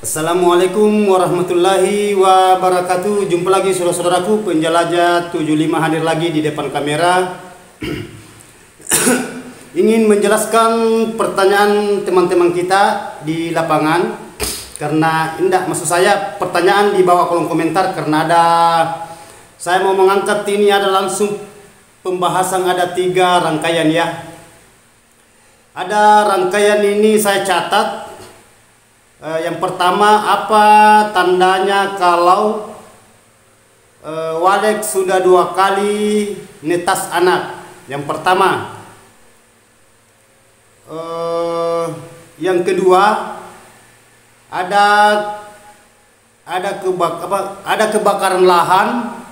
Assalamualaikum warahmatullahi wabarakatuh. Jumpa lagi saudara-saudaraku penjelajah 75 hadir lagi di depan kamera. Ingin menjelaskan pertanyaan teman-teman kita di lapangan. Karena indah maksud saya pertanyaan di bawah kolom komentar, karena saya mau mengangkat ini ada langsung pembahasan, ada 3 rangkaian ya. Ada rangkaian ini saya catat. Yang pertama, apa tandanya kalau Walek sudah 2 kali netas anak? Yang pertama. Yang kedua, ada kebakaran lahan,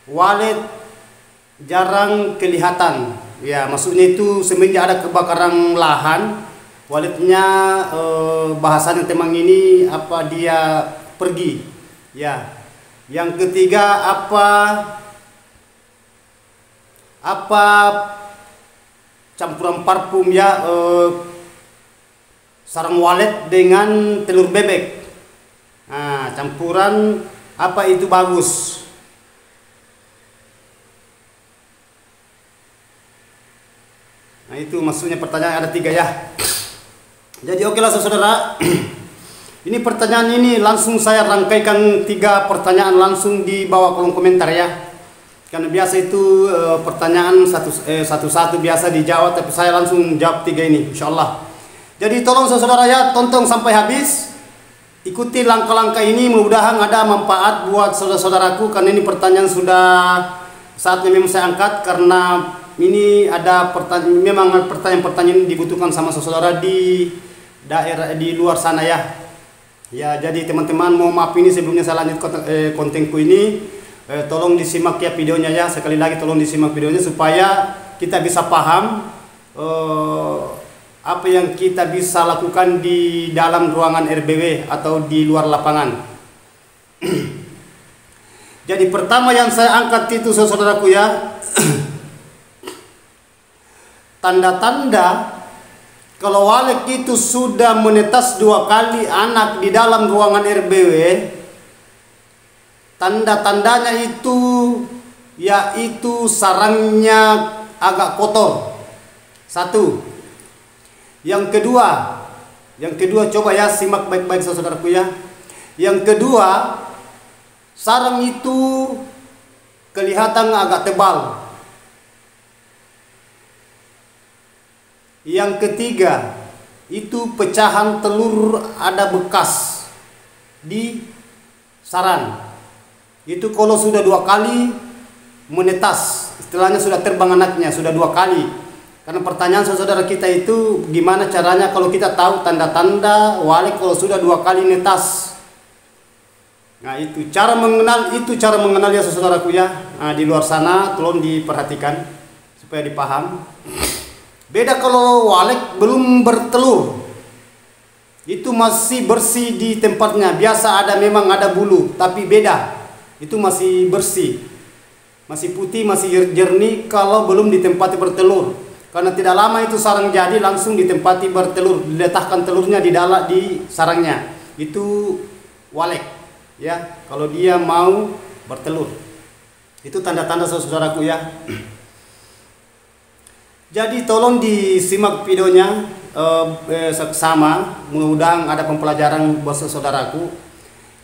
Walek jarang kelihatan. Ya, maksudnya itu semenjak ada kebakaran lahan, Walidnya bahasanya temang ini apa dia pergi ya. Yang ketiga, apa campuran parfum ya, sarang walet dengan telur bebek. Nah, campuran apa itu bagus. Nah, itu maksudnya pertanyaan ada 3 ya. Jadi oke lah saudara, ini pertanyaan ini langsung saya rangkaikan 3 pertanyaan langsung di bawah kolom komentar ya. Karena biasa itu pertanyaan satu-satu biasa dijawab, tapi saya langsung jawab 3 ini insyaallah. Jadi tolong saudara ya, tonton sampai habis, ikuti langkah-langkah ini, mudah-mudahan ada manfaat buat saudara-saudaraku. Karena ini pertanyaan sudah saatnya memang saya angkat, karena ini ada pertanyaan-pertanyaan dibutuhkan sama saudara di daerah di luar sana ya. Ya, jadi teman-teman mohon maaf ini sebelumnya saya lanjut kontenku ini. Tolong disimak ya videonya ya. Sekali lagi tolong disimak videonya supaya kita bisa paham apa yang kita bisa lakukan di dalam ruangan RBW atau di luar lapangan. Jadi pertama yang saya angkat itu saudaraku ya, tanda-tanda kalau Walek itu sudah menetas 2 kali anak di dalam ruangan RBW, tanda-tandanya itu yaitu sarangnya agak kotor. 1. Yang kedua coba ya simak baik-baik saudaraku ya. Yang kedua, sarang itu kelihatan agak tebal. Yang ketiga, itu pecahan telur ada bekas di sarang. Itu kalau sudah 2 kali menetas, istilahnya sudah terbang anaknya, sudah 2 kali. Karena pertanyaan saudara kita itu gimana caranya kalau kita tahu tanda-tanda Walek kalau sudah 2 kali netas. Nah, itu cara mengenal ya saudaraku ya. Nah, di luar sana tolong diperhatikan supaya dipaham. Beda kalau Walek belum bertelur, itu masih bersih di tempatnya. Biasa memang ada bulu, tapi beda. Itu masih bersih, masih putih, masih jernih kalau belum ditempati bertelur. Karena tidak lama itu sarang jadi langsung ditempati bertelur, diletakkan telurnya di sarangnya. Itu Walek ya, kalau dia mau bertelur. Itu tanda-tanda saudaraku ya. Jadi tolong disimak videonya sama, mudah-mudahan ada pembelajaran buat saudaraku.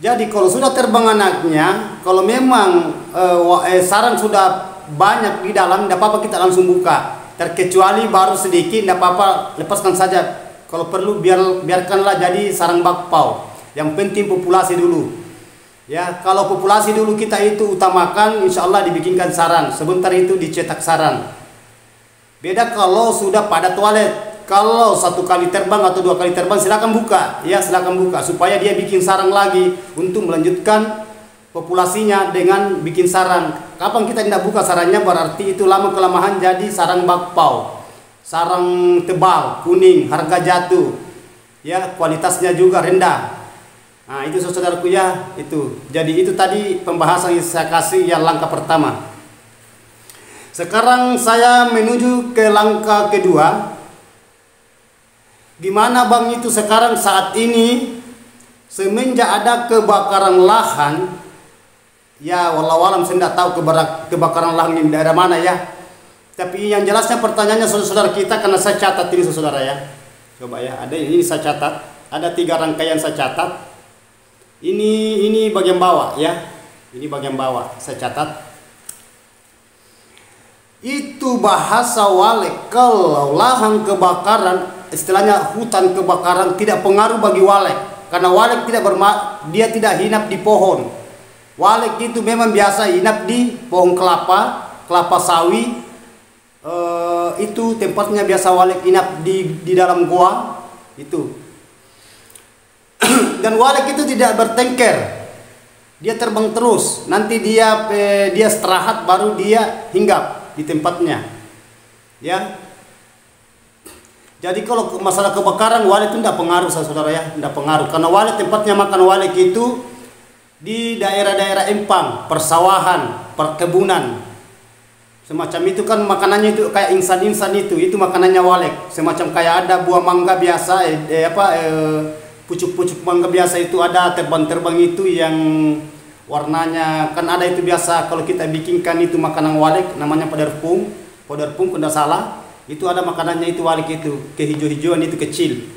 Jadi kalau sudah terbang anaknya, kalau memang sarang sudah banyak di dalam, tidak apa-apa kita langsung buka. Terkecuali baru sedikit, tidak apa-apa, lepaskan saja. Kalau perlu biarkanlah jadi sarang bakpao. Yang penting populasi dulu. Ya, kalau populasi dulu kita itu utamakan, insya Allah dibikinkan sarang. Sebentar itu dicetak sarang. Beda kalau sudah pada toilet. Kalau 1 kali terbang atau 2 kali terbang silakan buka. Ya, silakan buka supaya dia bikin sarang lagi untuk melanjutkan populasinya dengan bikin sarang. Kapan kita tidak buka sarangnya berarti itu lama kelamaan jadi sarang bakpao. Sarang tebal, kuning, harga jatuh. Ya, kualitasnya juga rendah. Nah, itu saudaraku ya, itu. Jadi itu tadi pembahasan yang saya kasih yang langkah pertama. Sekarang saya menuju ke langkah kedua. Gimana Bang itu sekarang saat ini semenjak ada kebakaran lahan, ya wallahu alam saya tidak tahu kebakaran lahan di daerah mana ya. Tapi yang jelasnya pertanyaannya saudara-saudara kita, karena saya catat ini saudara ya. Coba ya, ada ini saya catat, ada 3 rangkaian saya catat. Ini bagian bawah ya. Ini bagian bawah saya catat. Itu bahasa Walek, kalau lahan kebakaran, istilahnya hutan kebakaran tidak pengaruh bagi Walek, karena Walek dia tidak hinap di pohon. Walek itu memang biasa hinap di pohon kelapa sawi. Itu tempatnya biasa Walek hinap di dalam gua itu. Dan Walek itu tidak bertengker, dia terbang terus. Nanti dia istirahat baru dia hinggap di tempatnya ya. Jadi kalau masalah kebakaran Walek itu tidak pengaruh saudara ya, tidak pengaruh, karena Walek tempatnya makan Walek itu di daerah-daerah empang, persawahan, perkebunan semacam itu kan. Makanannya itu kayak insan-insan itu makanannya Walek, semacam kayak ada buah mangga biasa, pucuk-pucuk mangga biasa itu ada terbang-terbang itu yang warnanya kan ada itu biasa. Kalau kita bikinkan itu makanan Walek namanya poderpung kalau tidak salah, itu ada makanannya itu Walek itu, kehijau-hijauan itu kecil.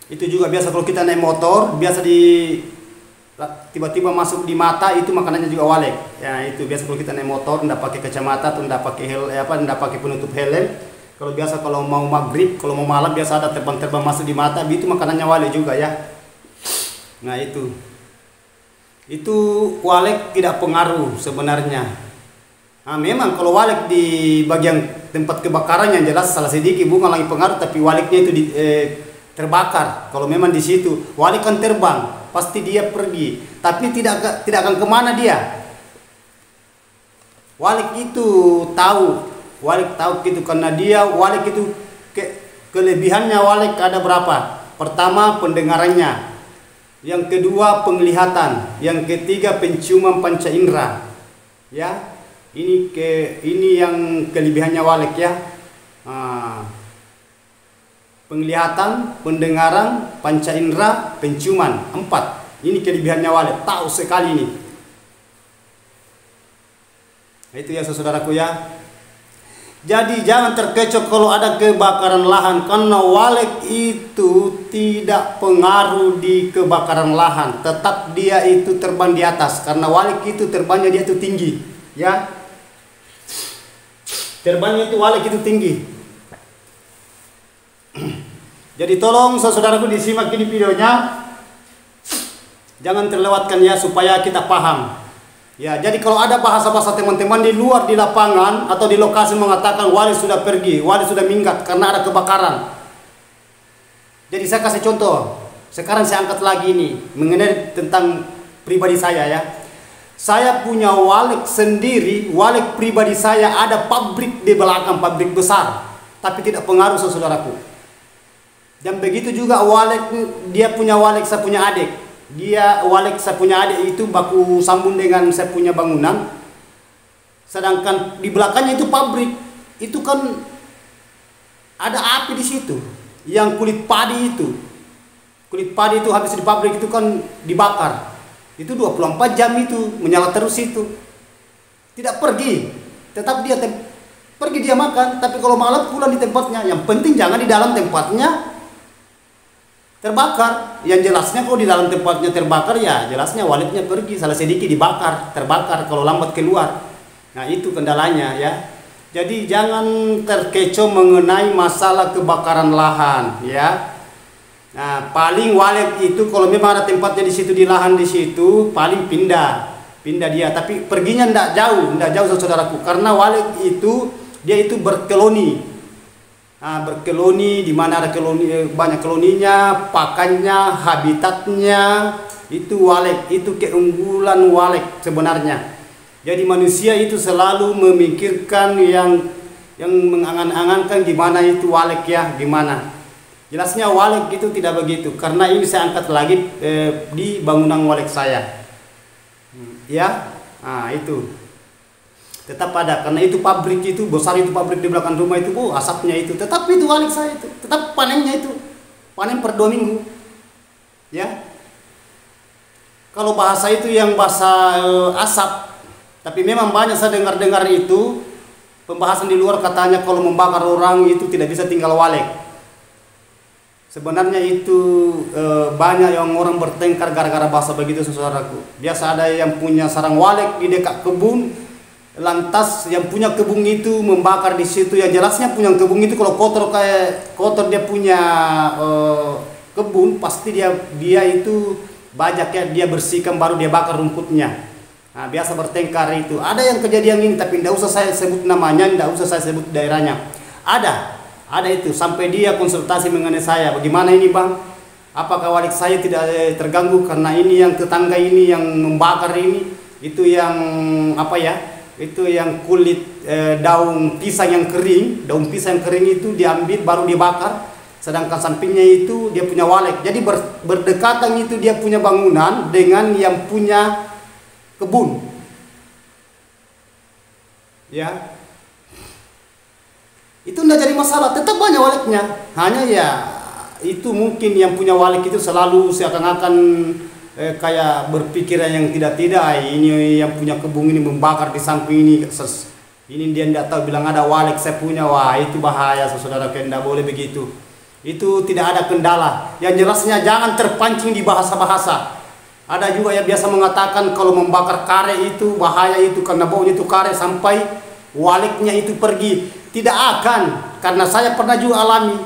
Itu juga biasa kalau kita naik motor, biasa tiba-tiba masuk di mata, itu makanannya juga Walek ya. Itu biasa kalau kita naik motor tidak pakai kacamata atau tidak pakai tidak pakai penutup helm. Kalau biasa kalau mau maghrib, kalau mau malam biasa ada terbang-terbang masuk di mata, itu makanannya Walek juga ya. Nah itu Walek tidak pengaruh sebenarnya. Nah, memang kalau Walek di bagian tempat kebakaran yang jelas salah sedikit bukan lagi pengaruh, tapi Waleknya itu terbakar. Kalau memang di situ Walek kan terbang, pasti dia pergi, tapi tidak akan kemana dia. Walek itu tahu gitu, karena Walek itu kelebihannya Walek ada berapa? Pertama pendengarannya, yang kedua penglihatan, yang ketiga penciuman panca indera ya. Ini yang kelebihannya Walek ya. Penglihatan, pendengaran, panca indera, penciuman, 4. Ini kelebihannya Walek, tahu sekali ini. Itu ya saudaraku ya. Jadi jangan terkecoh kalau ada kebakaran lahan, karena Walek itu tidak pengaruh di kebakaran lahan, tetap dia itu terbang di atas, karena Walek itu terbangnya dia itu tinggi ya. Terbangnya itu Walek itu tinggi. Jadi tolong saudaraku disimak ini videonya, jangan terlewatkan ya, supaya kita paham ya. Jadi kalau ada bahasa-bahasa teman-teman di luar di lapangan atau di lokasi mengatakan Walek sudah pergi, Walek sudah minggat karena ada kebakaran. Jadi saya kasih contoh, sekarang saya angkat lagi ini mengenai tentang pribadi saya ya. Saya punya Walek sendiri, Walek pribadi saya ada pabrik di belakang, pabrik besar, tapi tidak pengaruh saudaraku. Dan begitu juga Walek, dia punya Walek, saya punya adik. Walek saya punya adik itu baku sambung dengan saya punya bangunan. Sedangkan di belakangnya itu pabrik, itu kan ada api di situ. Yang kulit padi itu habis di pabrik itu kan dibakar. Itu 24 jam itu menyala terus itu. Tidak pergi, tetap dia pergi dia makan, tapi kalau malam pulang di tempatnya. Yang penting jangan di dalam tempatnya terbakar. Yang jelasnya kalau di dalam tempatnya terbakar ya jelasnya Waleknya pergi, salah sedikit terbakar kalau lambat keluar. Nah itu kendalanya ya. Jadi jangan terkecoh mengenai masalah kebakaran lahan ya. Nah paling Walek itu kalau memang ada tempatnya di situ, di lahan di situ, paling pindah dia, tapi perginya tidak jauh saudaraku, karena Walek itu dia itu berkeloni. Nah, berkeloni di mana ada banyak keloninya, pakannya, habitatnya, itu Walek, itu keunggulan Walek sebenarnya. Jadi manusia itu selalu memikirkan yang mengangan-angankan gimana itu Walek ya, gimana. Jelasnya Walek itu tidak begitu, karena ini saya angkat lagi di bangunan Walek saya. Ya, nah itu. Tetap ada, karena itu pabrik itu besar, itu pabrik di belakang rumah itu, asapnya itu, tetap itu Walek saya itu, tetap panennya itu, panen per 2 minggu, ya. kalau bahasa itu yang bahasa asap. Tapi memang banyak saya dengar-dengar itu pembahasan di luar katanya kalau membakar orang itu tidak bisa tinggal walek. Sebenarnya itu banyak yang orang bertengkar gara-gara bahasa begitu, saudaraku. Biasa ada yang punya sarang walek di dekat kebun, lantas yang punya kebun itu membakar di situ. Yang jelasnya punya kebun itu kalau kotor kayak kotor dia punya kebun, pasti dia itu banyak ya, dia bersihkan baru dia bakar rumputnya. Nah, biasa bertengkar itu. Ada yang kejadian ini tapi tidak usah saya sebut namanya, tidak usah saya sebut daerahnya. Ada itu sampai dia konsultasi mengenai saya. Bagaimana ini bang? Apakah walik saya tidak terganggu karena ini yang tetangga ini yang membakar ini? Itu yang apa ya? Itu yang kulit daun pisang yang kering. Daun pisang yang kering itu diambil baru dibakar. Sedangkan sampingnya itu dia punya walek. Jadi berdekatan itu dia punya bangunan dengan yang punya kebun, ya, itu tidak jadi masalah, tetap banyak waleknya. Hanya ya itu mungkin yang punya walek itu selalu seakan-akan kayak berpikiran yang tidak ini yang punya kebun ini membakar di samping ini dia tidak tahu bilang ada walek saya punya. Wah itu bahaya saudara, tidak boleh begitu. Itu tidak ada kendala. Yang jelasnya jangan terpancing di bahasa-bahasa. Ada juga yang biasa mengatakan kalau membakar karet itu bahaya itu karena baunya itu karet sampai waleknya itu pergi. Tidak akan, karena saya pernah juga alami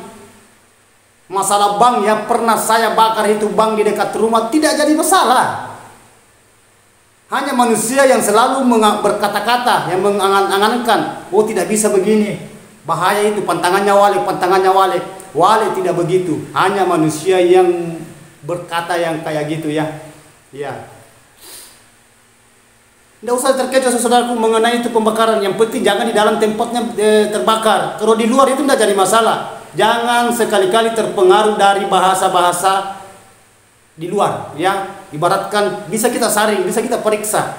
masalah bang yang pernah saya bakar itu bang di dekat rumah, tidak jadi masalah. Hanya manusia yang selalu berkata-kata, yang mengangan-angankan, oh tidak bisa begini, bahaya itu, pantangannya walek, pantangannya walek. Walek tidak begitu, hanya manusia yang berkata yang kayak gitu ya. Ya, tidak usah terkecoh saudaraku mengenai itu pembakaran. Yang penting jangan di dalam tempatnya terbakar. Kalau di luar itu tidak jadi masalah. Jangan sekali-kali terpengaruh dari bahasa-bahasa di luar. Ya, ibaratkan bisa kita saring, bisa kita periksa.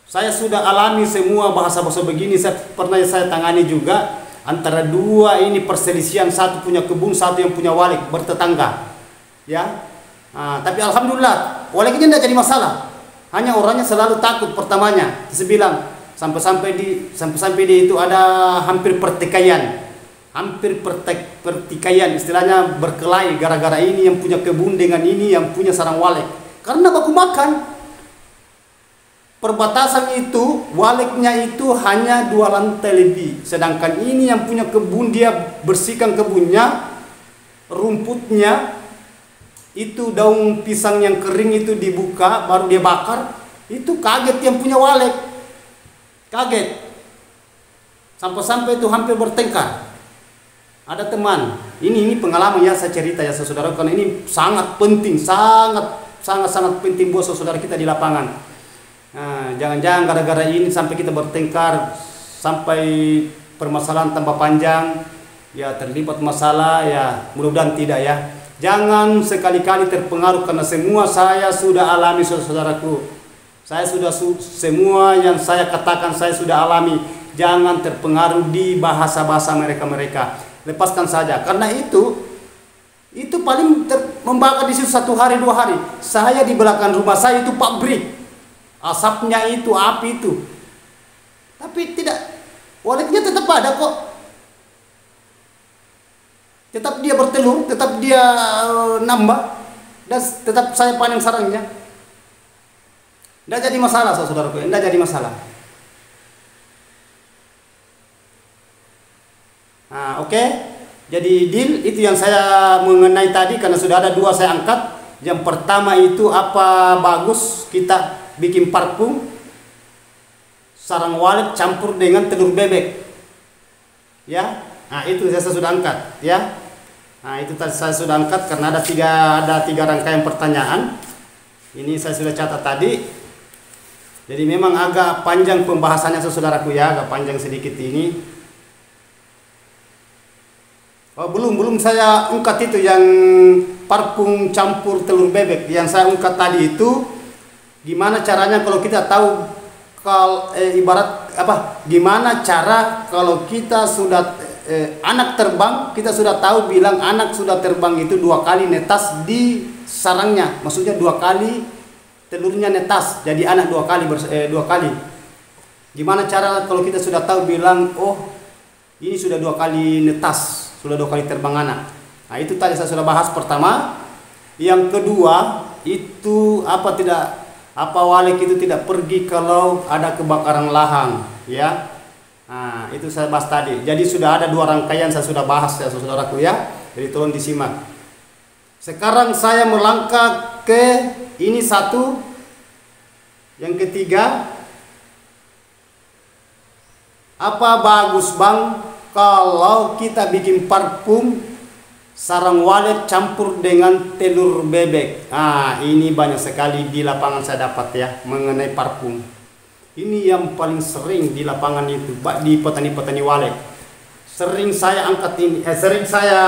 Saya sudah alami semua bahasa-bahasa begini. Pernah saya tangani juga antara dua ini perselisihan, satu punya kebun, satu yang punya walek bertetangga. Ya. Tapi alhamdulillah waleknya tidak jadi masalah. Hanya orangnya selalu takut pertamanya. Saya bilang sampai di itu ada hampir pertikaian. Hampir pertikaian istilahnya berkelahi gara-gara ini yang punya kebun dengan ini yang punya sarang walek. Karena baku makan. Perbatasan itu waleknya itu hanya 2 lantai lebih. Sedangkan ini yang punya kebun dia bersihkan kebunnya, rumputnya itu daun pisang yang kering itu dibuka baru dia bakar. Itu kaget yang punya walek, kaget sampai itu hampir bertengkar. Ada teman ini pengalaman ya, saya cerita ya saudara, karena ini sangat penting, sangat penting buat saudara kita di lapangan. Jangan-jangan gara-gara ini sampai kita bertengkar, sampai permasalahan tambah panjang ya, terlibat masalah ya, mudah-mudahan tidak ya. Jangan sekali-kali terpengaruh, karena semua saya sudah alami saudaraku. Saya sudah semua yang saya katakan saya sudah alami. Jangan terpengaruh di bahasa-bahasa mereka. Lepaskan saja. Karena itu paling membakar di situ 1 hari 2 hari. Saya di belakang rumah saya itu pabrik. Asapnya itu, api itu. Tapi tidak, waleknya tetap ada kok. Tetap dia bertelur, tetap dia nambah, dan tetap saya panen sarangnya. Tidak jadi masalah saudaraku, tidak jadi masalah. Oke. Jadi deal itu yang saya mengenai tadi, karena sudah ada 2 saya angkat. Yang pertama itu apa bagus kita bikin parfum sarang walek campur dengan telur bebek. Ya. Itu saya sudah angkat ya. Itu tadi saya sudah angkat karena ada tiga rangkaian pertanyaan. Ini saya sudah catat tadi. Jadi memang agak panjang pembahasannya saudaraku ya, agak panjang sedikit ini. Belum saya ungkat itu yang parfum campur telur bebek. Yang saya ungkat tadi itu gimana caranya kalau kita tahu ibarat apa? Gimana cara kalau kita sudah anak terbang, kita sudah tahu bilang anak sudah terbang itu 2 kali netas di sarangnya, maksudnya 2 kali telurnya netas, jadi anak 2 kali 2 kali. Gimana cara kalau kita sudah tahu bilang, oh ini sudah 2 kali netas, sudah 2 kali terbang anak. Nah itu tadi saya sudah bahas pertama. Yang kedua itu walek itu tidak pergi kalau ada kebakaran lahan, ya. Nah itu saya bahas tadi. Jadi sudah ada 2 rangkaian saya sudah bahas ya saudaraku ya. Jadi tolong disimak. Sekarang saya melangkah ke ini satu. Yang ketiga, apa bagus bang kalau kita bikin parfum sarang walet campur dengan telur bebek? Nah ini banyak sekali di lapangan saya dapat ya mengenai parfum. Ini yang paling sering di lapangan itu, di petani-petani walet. Sering saya angkat ini, sering saya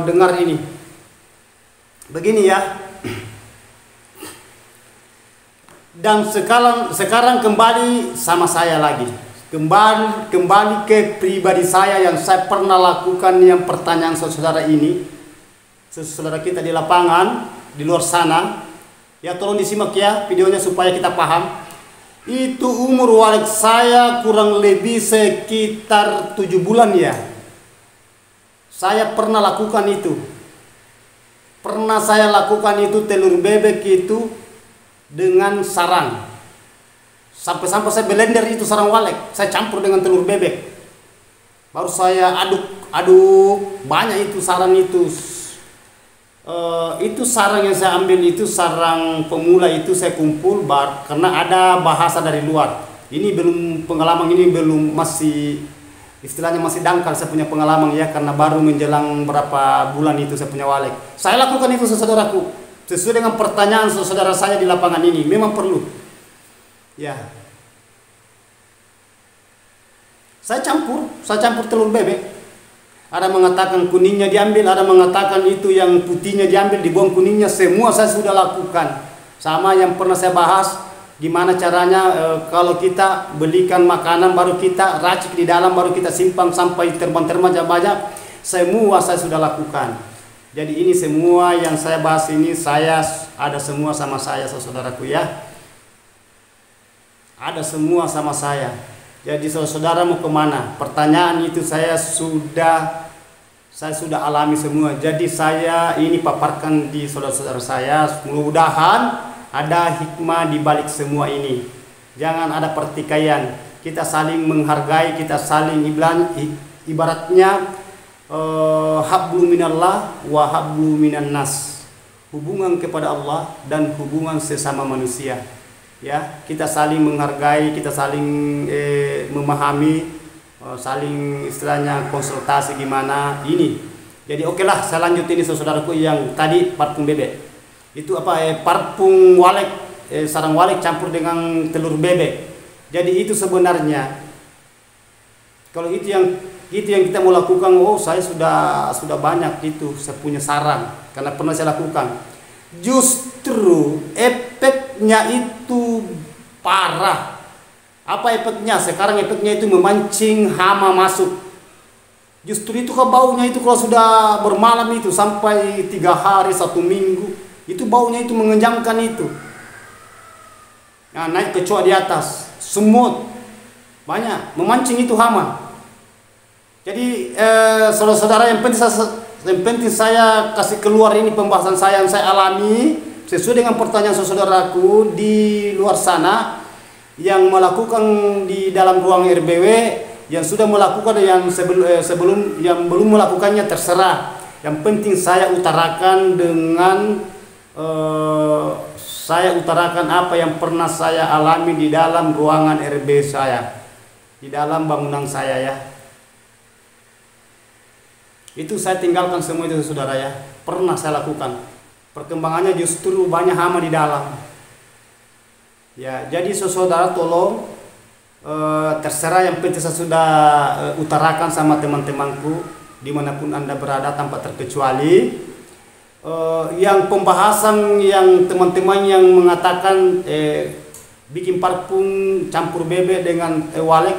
dengar ini. Begini ya. Dan sekarang kembali sama saya lagi. Kembali ke pribadi saya yang saya pernah lakukan yang pertanyaan saudara ini. Saudara kita di lapangan, di luar sana. Ya tolong disimak ya videonya supaya kita paham. Itu umur walet saya kurang lebih sekitar 7 bulan ya. Saya pernah lakukan itu. Pernah saya lakukan itu telur bebek itu dengan sarang. Sampai-sampai saya blender itu sarang walet, saya campur dengan telur bebek. Baru saya aduk banyak itu sarang itu. Itu sarang yang saya ambil itu sarang pemula itu saya kumpul karena ada bahasa dari luar. Ini belum pengalaman, ini belum, masih istilahnya masih dangkal saya punya pengalaman ya, karena baru menjelang berapa bulan itu saya punya walet. Saya lakukan itu saudaraku sesuai dengan pertanyaan saudara saya di lapangan ini, memang perlu. Ya. Saya campur telur bebek. Ada mengatakan kuningnya diambil, ada mengatakan itu yang putihnya diambil, dibuang kuningnya, semua saya sudah lakukan. Sama yang pernah saya bahas, gimana caranya kalau kita belikan makanan baru kita racik di dalam, baru kita simpan sampai terbang-terbang banyak, semua saya sudah lakukan. Jadi ini semua yang saya bahas ini saya ada semua sama saya saudaraku ya. Ada semua sama saya. Jadi saudara mau kemana? Pertanyaan itu saya sudah alami semua. Jadi saya ini paparkan di saudara-saudara saya. Mudah-mudahan ada hikmah di balik semua ini. Jangan ada pertikaian. Kita saling menghargai, kita saling ibaratnya hablu minallah wa hablu minan nas. Hubungan kepada Allah dan hubungan sesama manusia. Ya, kita saling menghargai, kita saling memahami, saling istilahnya konsultasi gimana ini. Jadi okelah, saya lanjut ini saudaraku yang tadi parfum bebek. Itu parfum walet, sarang walet campur dengan telur bebek. Jadi itu sebenarnya kalau itu yang kita mau lakukan, oh saya sudah banyak itu, saya punya sarang karena pernah saya lakukan. Justru efeknya itu parah. Apa efeknya? Sekarang efeknya itu memancing hama masuk. Justru itu kalau baunya itu kalau sudah bermalam itu sampai 3 hari 1 minggu, itu baunya itu mengenjamkan itu. Nah, naik kecoa di atas, semut banyak, memancing itu hama. Jadi saudara-saudara yang penting saya kasih keluar ini pembahasan saya yang saya alami sesuai dengan pertanyaan saudaraku di luar sana yang melakukan di dalam ruang RBW, yang sudah melakukan, yang sebelum yang belum melakukannya terserah. Yang penting saya utarakan apa yang pernah saya alami di dalam ruangan RB saya, di dalam bangunan saya ya. Itu saya tinggalkan semua itu saudara ya. Pernah saya lakukan. Perkembangannya justru banyak hama di dalam. Ya, jadi saudara tolong terserah, yang penting saya sudah utarakan sama teman-temanku dimanapun Anda berada tanpa terkecuali. Yang pembahasan yang teman-teman yang mengatakan bikin parfum campur bebek dengan walet,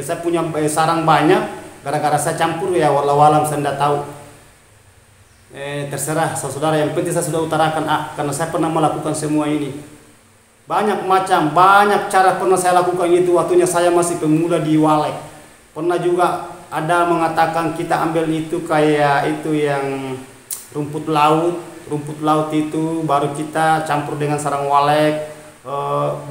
saya punya sarang banyak. Gara-gara saya campur ya, walau-walau saya tidak tahu. terserah saudara, yang penting saya sudah utarakan karena saya pernah melakukan semua ini. Banyak macam, banyak cara pernah saya lakukan itu waktunya saya masih pemuda di Walek. Pernah juga ada mengatakan kita ambil itu kayak itu yang rumput laut itu baru kita campur dengan sarang walek.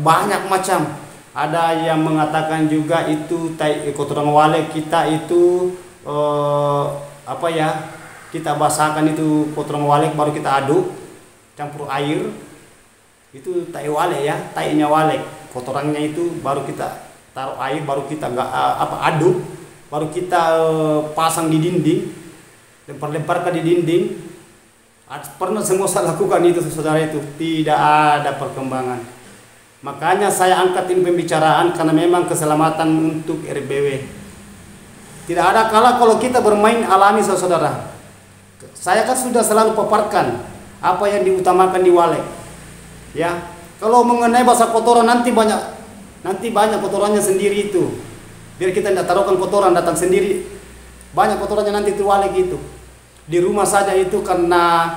Banyak macam. Ada yang mengatakan juga itu kotoran walek kita itu kita basahkan itu kotoran walek baru kita aduk campur air. Itu tai walek ya, tainya walek. Kotorannya itu baru kita taruh air, baru kita aduk, baru kita pasang di dinding, lempar-lemparkan di dinding. Pernah semua saya lakukan itu saudara, itu tidak ada perkembangan. Makanya saya angkat ini pembicaraan karena memang keselamatan untuk RBW. Tidak ada kalau kita bermain alami saudara. Saya kan sudah selalu paparkan apa yang diutamakan di Walek. Ya, kalau mengenai bahasa kotoran nanti banyak kotorannya sendiri itu. Biar kita tidak taruhkan kotoran datang sendiri. Banyak kotorannya nanti itu Walek itu. Di rumah saja itu karena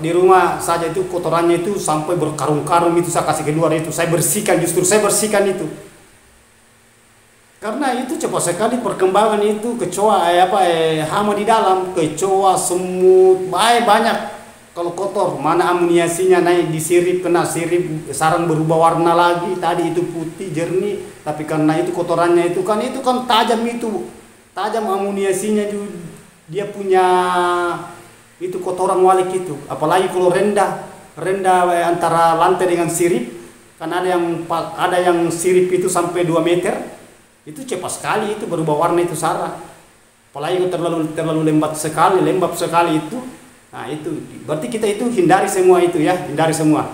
di rumah saja itu kotorannya itu sampai berkarung-karung itu saya kasih keluar itu, saya bersihkan itu karena itu cepat sekali perkembangan itu kecoa hama di dalam, kecoa, semut, banyak. Kalau kotor mana amuniasinya naik disirip, kena sirip, sarang berubah warna lagi, tadi itu putih jernih, tapi karena itu kotorannya itu kan tajam amuniasinya juga, dia punya itu kotoran Walek itu. Apalagi kalau rendah antara lantai dengan sirip, kan ada yang sirip itu sampai 2 meter, itu cepat sekali itu berubah warna itu sarang. Apalagi kalau terlalu lembab sekali itu, nah itu berarti kita itu hindari semua itu ya, hindari semua.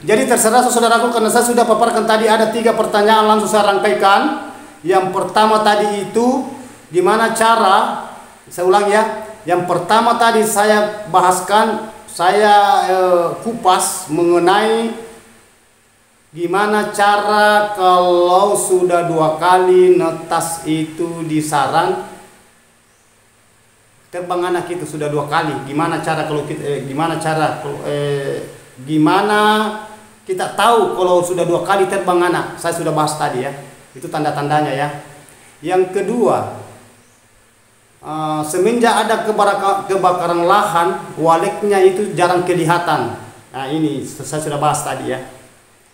Jadi terserah saudaraku, karena saya sudah paparkan tadi ada 3 pertanyaan, langsung saya rangkaikan. Yang pertama tadi itu gimana cara, saya ulang ya. Yang pertama tadi saya bahaskan, saya kupas mengenai gimana cara kalau sudah 2 kali netas itu di sarang terbang anak itu sudah 2 kali. Gimana kita tahu kalau sudah 2 kali terbang anak? Saya sudah bahas tadi ya. Itu tanda-tandanya ya. Yang kedua, semenjak ada kebakaran lahan, waleknya itu jarang kelihatan. Nah ini saya sudah bahas tadi ya.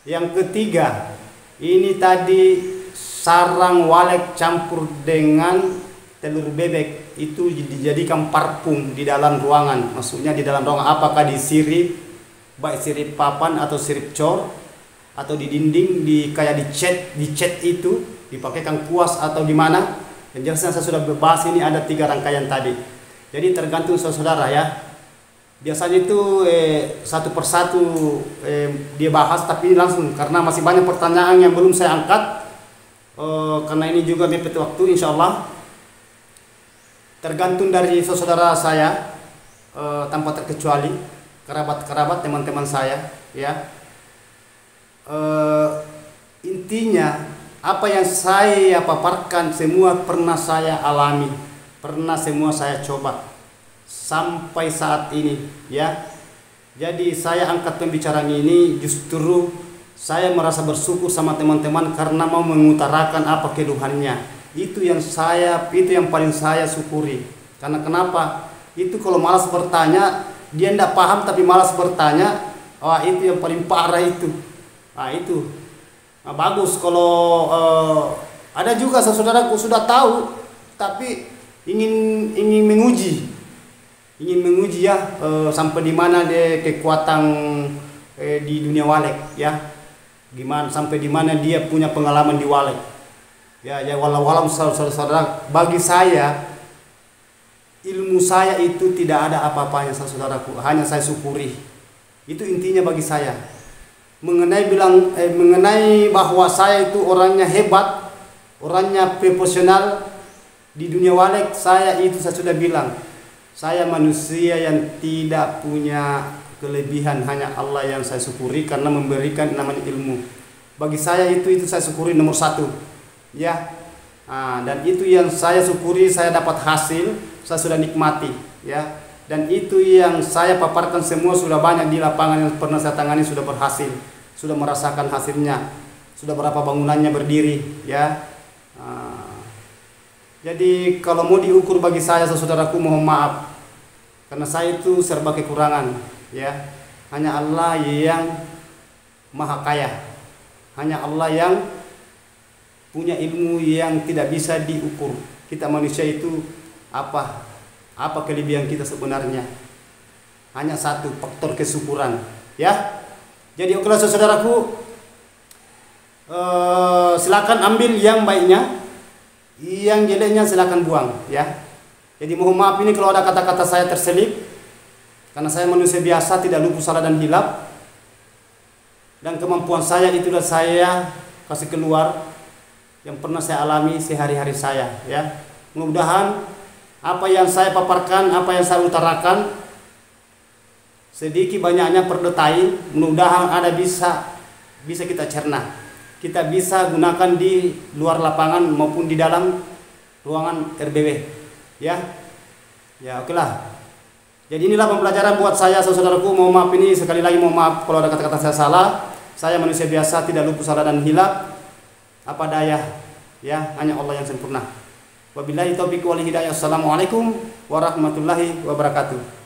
Yang ketiga, ini tadi sarang walek campur dengan telur bebek itu dijadikan parfum di dalam ruangan. Maksudnya di dalam ruangan, apakah disirip, baik sirip papan atau sirip cor, atau di dinding, kayak dicat itu, dipakaikan kuas atau gimana. Yang jelasnya saya sudah bahas ini ada 3 rangkaian tadi. Jadi tergantung saudara ya. Biasanya itu satu persatu dia bahas, tapi langsung karena masih banyak pertanyaan yang belum saya angkat. Karena ini juga mepet waktu, insya Allah. Tergantung dari saudara saya tanpa terkecuali, kerabat-kerabat, teman-teman saya ya. Intinya apa yang saya paparkan semua pernah saya alami, pernah semua saya coba sampai saat ini ya. Jadi saya angkat pembicaraan ini justru saya merasa bersyukur sama teman-teman karena mau mengutarakan apa keluhannya. Itu yang paling saya syukuri. Karena kenapa? Itu kalau malas bertanya, dia tidak paham tapi malas bertanya, itu yang paling parah itu. Nah itu. Nah, bagus kalau ada juga saudaraku sudah tahu tapi ingin menguji ya sampai di mana dia kekuatan di dunia Walek ya, gimana sampai di mana dia punya pengalaman di Walek ya. Walau saudara, bagi saya ilmu saya itu tidak ada apa-apanya saudaraku, hanya saya syukuri. Itu intinya bagi saya. Mengenai bahwa saya itu orangnya hebat, orangnya profesional di dunia Walek, saya sudah bilang, saya manusia yang tidak punya kelebihan, hanya Allah yang saya syukuri karena memberikan namanya ilmu. Bagi saya itu saya syukuri nomor 1 ya. Dan itu yang saya syukuri, saya dapat hasil, saya sudah nikmati, ya. Dan itu yang saya paparkan semua sudah banyak di lapangan yang pernah saya tangani sudah berhasil, sudah merasakan hasilnya, sudah berapa bangunannya berdiri, ya. Jadi kalau mau diukur bagi saya saudaraku, mohon maaf karena saya itu serba kekurangan, ya. Hanya Allah yang maha kaya, hanya Allah yang punya ilmu yang tidak bisa diukur. Kita manusia itu apa kelebihan kita sebenarnya? Hanya satu, faktor kesyukuran, ya. Jadi okelah saudaraku, silakan ambil yang baiknya, yang jeleknya silakan buang, ya. Jadi mohon maaf ini kalau ada kata-kata saya terselip, karena saya manusia biasa, tidak luput salah dan hilap, dan kemampuan saya itulah saya kasih keluar yang pernah saya alami sehari-hari saya, ya. Mudah-mudahan apa yang saya paparkan, apa yang saya utarakan, sedikit banyaknya per detai, mudah-mudahan ada bisa kita cerna, kita bisa gunakan di luar lapangan maupun di dalam ruangan RBW, ya. Ya okelah. Jadi inilah pembelajaran buat saya saudaraku. Mohon maaf ini sekali lagi, mohon maaf kalau ada kata-kata saya salah. Saya manusia biasa, tidak luput salah dan hilap. Apa daya, ya, hanya Allah yang sempurna. Wabillahi taufiq wal hidayah. Assalamualaikum warahmatullahi wabarakatuh.